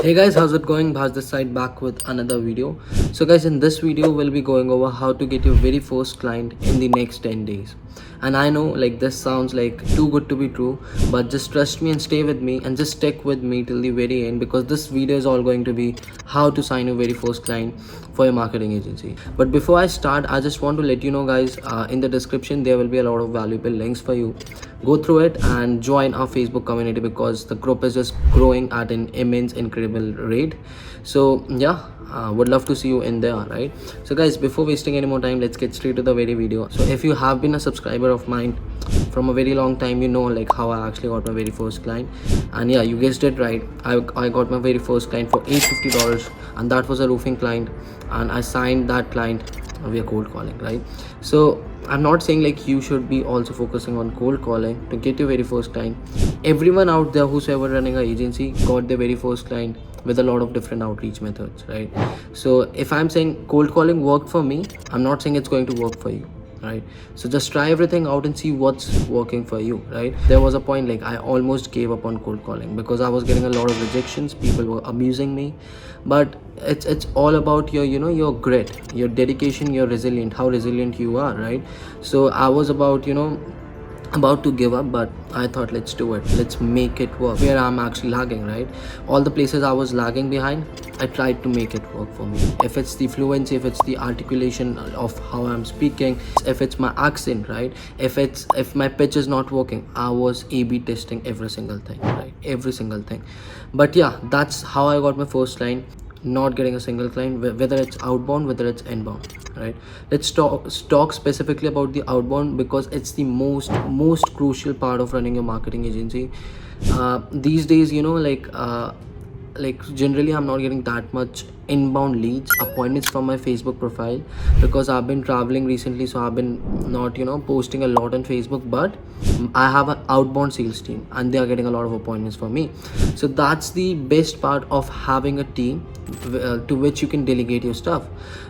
Hey guys, how's it going? Bhaj this side back with another video. So guys, in this video we'll be going over how to get your very first client in the next 10 days. And I know like this sounds like too good to be true, but just trust me and stay with me and just stick with me till the very end, because this video is all going to be how to sign your very first client for your marketing agency. But before I start, I just want to let you know guys, in the description there will be a lot of valuable links for you. Go through it and join our Facebook community, because the group is just growing at an immense incredible rate. So yeah, would love to see you in there, right? So guys, before wasting any more time, let's get straight to the very video. So if you have been a subscriber of mine from a very long time, you know like how I actually got my very first client. And yeah, you guessed it right, I got my very first client for $850, and that was a roofing client, and I signed that client via cold calling, right? So I'm not saying like you should be also focusing on cold calling to get your very first client. Everyone out there who's ever running an agency got their very first client with a lot of different outreach methods, right? So if I'm saying cold calling worked for me, I'm not saying it's going to work for you, right? So just try everything out and see what's working for you, right? There was a point like I almost gave up on cold calling because I was getting a lot of rejections, people were abusing me. But it's all about your, you know, your grit, your dedication, your resilient, how resilient you are, right? So I was about, you know, about to give up, but I thought let's do it, let's make it work. Where I'm actually lagging, right? All the places I was lagging behind, I tried to make it work for me. If it's the fluency, if it's the articulation of how I'm speaking, if it's my accent, right? If my pitch is not working, I was A/B testing every single thing, right? Every single thing. But yeah, that's how I got my first client. Not getting a single client, whether it's outbound, whether it's inbound, right? Let's talk specifically about the outbound, because it's the most crucial part of running your marketing agency these days. You know, like generally I'm not getting that much inbound leads, appointments from my Facebook profile, because I've been traveling recently, so I've been not, you know, posting a lot on Facebook. But I have an outbound sales team and they are getting a lot of appointments for me. So that's the best part of having a team to which you can delegate your stuff,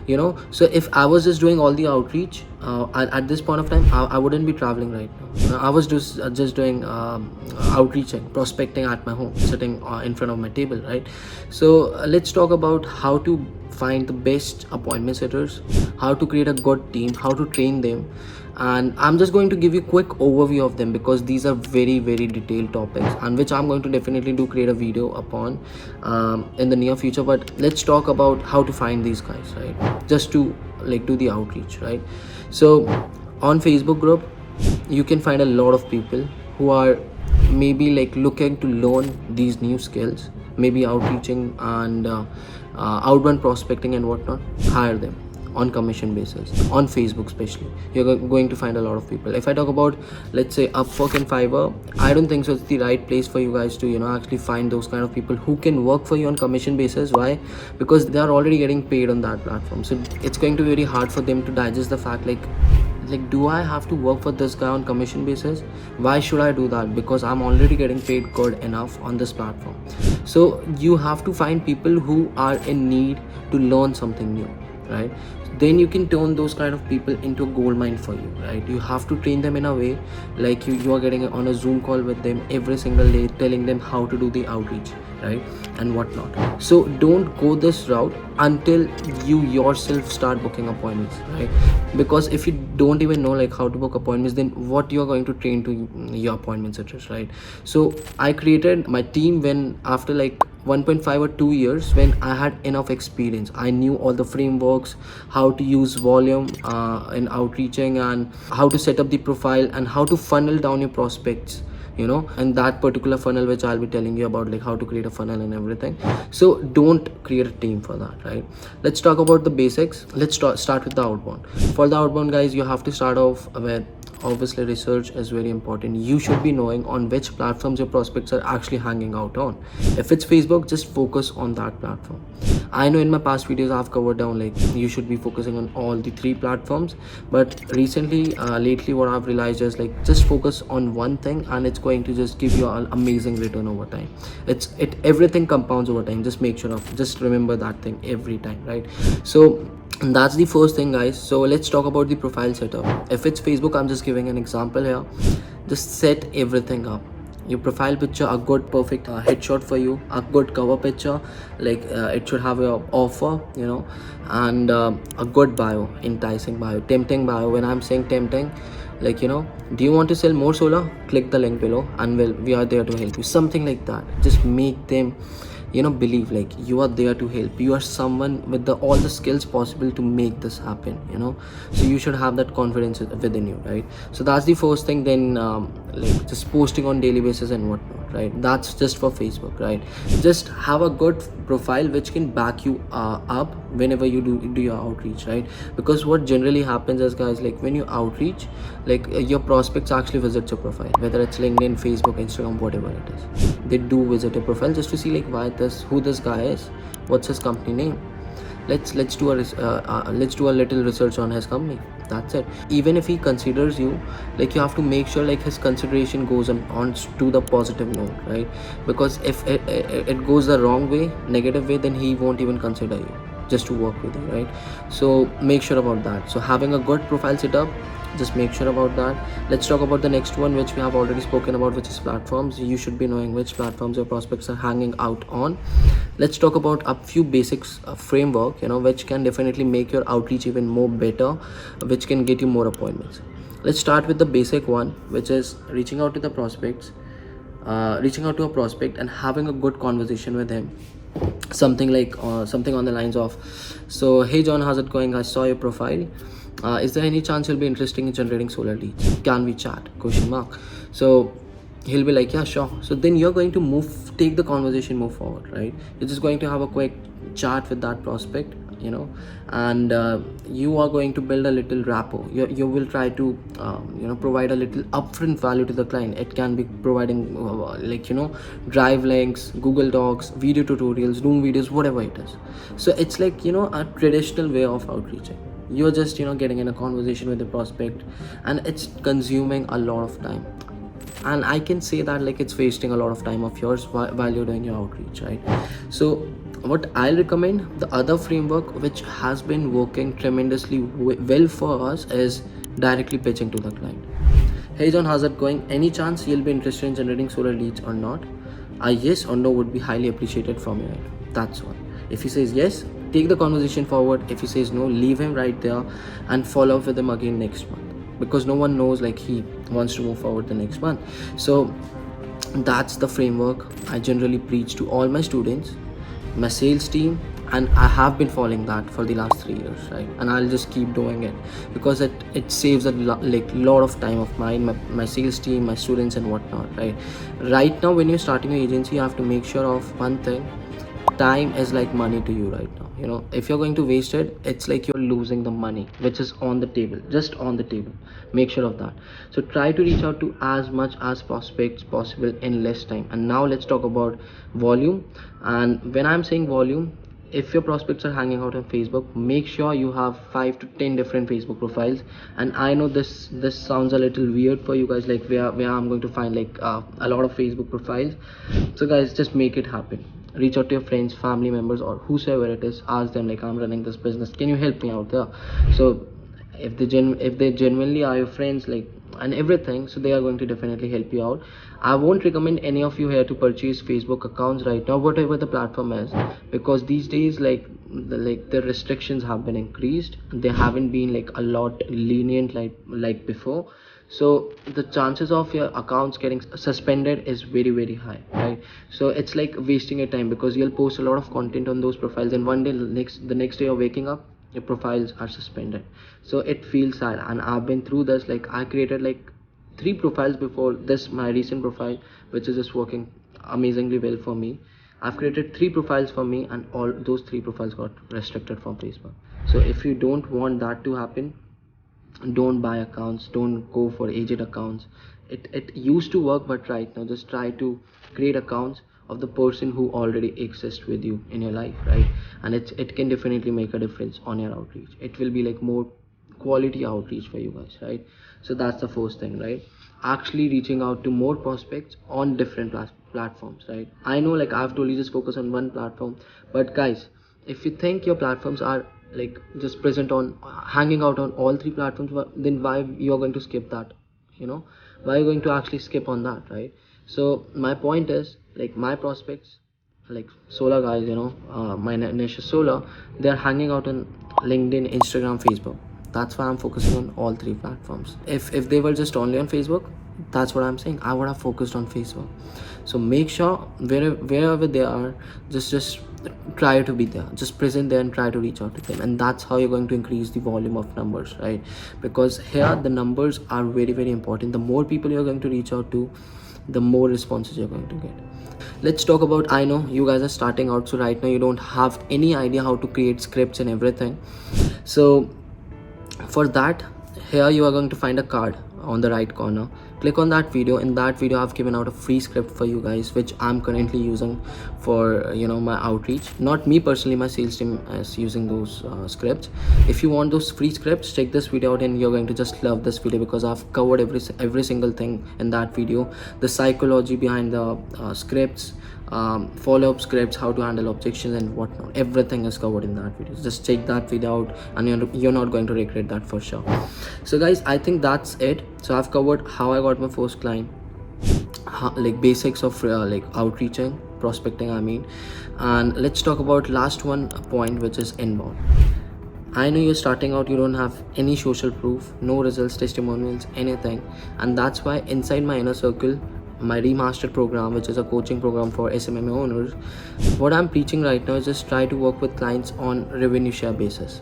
you know. So if I was just doing all the outreach at this point of time, I wouldn't be traveling right now. I was just doing outreaching, prospecting at my home, sitting in front of my table, right? So let's talk about how to find the best appointment setters, how to create a good team, how to train them. And I'm just going to give you a quick overview of them, because these are very detailed topics, and which I'm going to definitely create a video upon in the near future. But let's talk about how to find these guys, right? Just to like do the outreach, right? So on Facebook group, you can find a lot of people who are maybe like looking to learn these new skills, maybe outreaching and outbound prospecting and whatnot. Hire them on commission basis on Facebook. Especially you're going to find a lot of people. If I talk about, let's say, Upwork and Fiverr, I don't think so it's the right place for you guys to, you know, actually find those kind of people who can work for you on commission basis. Why? Because they are already getting paid on that platform. So it's going to be very hard for them to digest the fact like do I have to work for this guy on commission basis? Why should I do that? Because I'm already getting paid good enough on this platform. So you have to find people who are in need to learn something new, right? Then you can turn those kind of people into a gold mine for you, right? You have to train them in a way like you are getting on a Zoom call with them every single day, telling them how to do the outreach, right, and whatnot. So don't go this route until you yourself start booking appointments, right? Because if you don't even know like how to book appointments, then what you are going to train to your appointment setters, right? So I created my team when after like 1.5 or 2 years, when I had enough experience. I knew all the frameworks, how to use volume in outreaching, and how to set up the profile, and how to funnel down your prospects, you know, and that particular funnel which I'll be telling you about, like how to create a funnel and everything. So don't create a team for that, right? Let's talk about the basics. Let's start with the outbound. For the outbound guys, you have to start off with, obviously, research is very important. You should be knowing on which platforms your prospects are actually hanging out on. If it's Facebook, just focus on that platform. I know in my past videos I've covered down like you should be focusing on all the 3 platforms, but lately what I've realized is like just focus on one thing, and it's going to just give you an amazing return over time. Everything compounds over time. Just remember that thing every time, right? So that's the first thing guys. So let's talk about the profile setup. If it's Facebook, I'm just giving an example here. Just set everything up. your profile picture, a good perfect headshot for you, a good cover picture, like it should have your offer, you know, and a good bio, enticing bio, tempting bio. When I'm saying tempting, like, you know, do you want to sell more solar? Click the link below and we are there to help you, something like that. Just make them, you know, believe like you are there to help. You are someone with all the skills possible to make this happen, you know. So you should have that confidence within you, right? So that's the first thing. Then like just posting on daily basis and whatnot, right? That's just for Facebook, right? Just have a good profile which can back you up whenever you do your outreach, right? Because what generally happens is, guys, like when you outreach, like your prospects actually visit your profile, whether it's LinkedIn, Facebook, Instagram, whatever it is. They do visit your profile just to see like who this guy is, what's his company name. Let's do a little research on his company. That's it. Even if he considers you, like you have to make sure like his consideration goes on to the positive note, right? Because if it goes the wrong way, negative way, then he won't even consider you just to work with you, right? So make sure about that. So having a good profile setup, just make sure about that. Let's talk about the next one, which we have already spoken about, which is platforms. You should be knowing which platforms your prospects are hanging out on. Let's talk about a few basics framework, you know, which can definitely make your outreach even more better, which can get you more appointments. Let's start with the basic one, which is reaching out to the prospects, reaching out to a prospect and having a good conversation with him. Something like something on the lines of, so hey John, how's it going? I saw your profile. Is there any chance you'll be interested in generating solar leads? Can we chat? Question mark. So he'll be like, yeah, sure. So then you're going to take the conversation move forward, right? You're just going to have a quick chat with that prospect, you know, and you are going to build a little rapport. You will try to you know, provide a little upfront value to the client. It can be providing like, you know, drive links, Google Docs, video tutorials, Zoom videos, whatever it is. So it's like, you know, a traditional way of outreaching. You're just, you know, getting in a conversation with the prospect, and it's consuming a lot of time, and I can say that like it's wasting a lot of time of yours while you're doing your outreach, right? So what I'll recommend, the other framework which has been working tremendously well for us, is directly pitching to the client. Hey John, how's it going? Any chance you'll be interested in generating solar leads or not? A yes or no would be highly appreciated from your end. That's all. If he says yes, take the conversation forward. If he says no, leave him right there and follow up with him again next month, because no one knows like he wants to move forward the next month. So that's the framework I generally preach to all my students, my sales team, and I have been following that for the last 3 years, right? And I'll just keep doing it because it saves a lot of time of mine, my sales team, my students and whatnot, right? Right now when you're starting your agency, you have to make sure of one thing: time is like money to you right now. You know, if you're going to waste it, it's like you're losing the money which is on the table, just on the table. Make sure of that. So try to reach out to as much as prospects possible in less time. And now let's talk about volume. And when I'm saying volume, if your prospects are hanging out on Facebook, make sure you have 5 to 10 different Facebook profiles. And I know this sounds a little weird for you guys, like where I'm going to find like a lot of Facebook profiles. So guys, just make it happen. Reach out to your friends, family members, or whosoever it is. Ask them like, I'm running this business, can you help me out there? So if they genuinely are your friends, like, and everything, so they are going to definitely help you out. I won't recommend any of you here to purchase Facebook accounts right now, whatever the platform is, because these days like the restrictions have been increased. They haven't been like a lot lenient like before. So the chances of your accounts getting suspended is very high, right? So it's like wasting your time, because you'll post a lot of content on those profiles, and one day the next day you're waking up, your profiles are suspended. So it feels sad, and I've been through this. Like I created like 3 profiles before this, my recent profile, which is just working amazingly well for me. I've created 3 profiles for me, and all those 3 profiles got restricted from Facebook. So if you don't want that to happen, don't buy accounts, don't go for agent accounts. It used to work, but right now just try to create accounts of the person who already exists with you in your life, right? And it can definitely make a difference on your outreach. It will be like more quality outreach for you guys, right? So that's the first thing, right? Actually reaching out to more prospects on different platforms, right? I know like I've told you just focus on one platform, but guys, if you think your platforms are like just present on hanging out on all 3 platforms, then why you're going to skip that? You know, why are you going to actually skip on that, right? So my point is, like, my prospects, like solar guys, my niche is solar, they're hanging out on LinkedIn, Instagram, Facebook. That's why I'm focusing on all three platforms. If they were just only on Facebook, that's what I'm saying, I would have focused on Facebook. So make sure wherever they are, just try to be there, just present there and try to reach out to them, and that's how you're going to increase the volume of numbers, right? Because here the numbers are very, very important. The more people you're going to reach out to, the more responses you're going to get. Let's talk about, I know you guys are starting out, so right now you don't have any idea how to create scripts and everything. So for that, here you are going to find a card on the right corner. Click on that video. In that video I've given out a free script for you guys, which I'm currently using for my outreach. Not me personally, my sales team is using those scripts. If you want those free scripts, check this video out and you're going to just love this video, because I've covered every single thing in that video. The psychology behind the scripts, follow-up scripts, how to handle objections and whatnot, everything is covered in that video. Just check that video out and you're not going to regret that for sure. So guys, I think that's it. So I've covered how I got my first client, like basics of like outreaching, prospecting, I mean. And let's talk about last one point, which is inbound. I know you're starting out, you don't have any social proof, no results, testimonials, anything, and that's why inside my inner circle, my remastered program, which is a coaching program for SMMA owners, what I'm preaching right now is just try to work with clients on revenue share basis.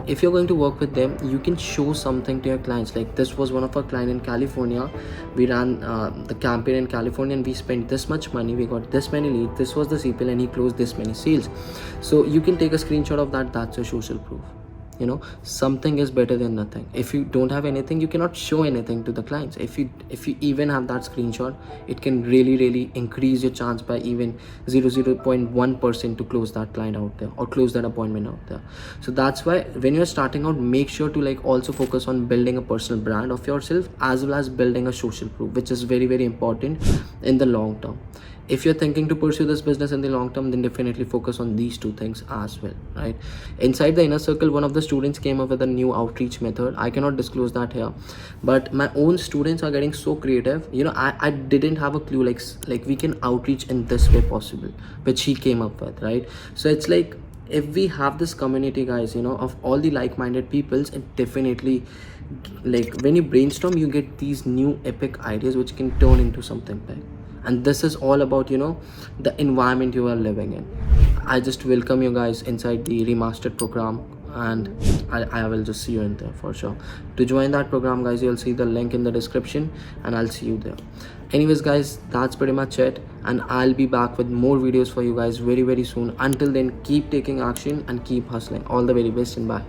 If you're going to work with them, you can show something to your clients. Like this was one of our clients in California. We ran the campaign in California and we spent this much money, we got this many leads, this was the CPL, and he closed this many sales. So you can take a screenshot of that. That's your social proof. Something is better than nothing. If you don't have anything, you cannot show anything to the clients. If you even have that screenshot, it can really increase your chance by even 0.1% to close that client out there or close that appointment out there. So that's why when you're starting out, make sure to like also focus on building a personal brand of yourself, as well as building a social proof, which is very important in the long term. If you're thinking to pursue this business in the long term, then definitely focus on these two things as well, right? Inside the inner circle, one of the students came up with a new outreach method. I cannot disclose that here, but my own students are getting so creative. I didn't have a clue like we can outreach in this way possible, which he came up with, right? So it's like, if we have this community, guys, of all the like-minded peoples, it definitely, like, when you brainstorm, you get these new epic ideas which can turn into something big. And this is all about the environment you are living in. I just welcome you guys inside the remastered program, and I will just see you in there for sure. To join that program, guys, you'll see the link in the description and I'll see you there. Anyways guys, that's pretty much it, and I'll be back with more videos for you guys very soon. Until then, keep taking action and keep hustling. All the very best, and bye.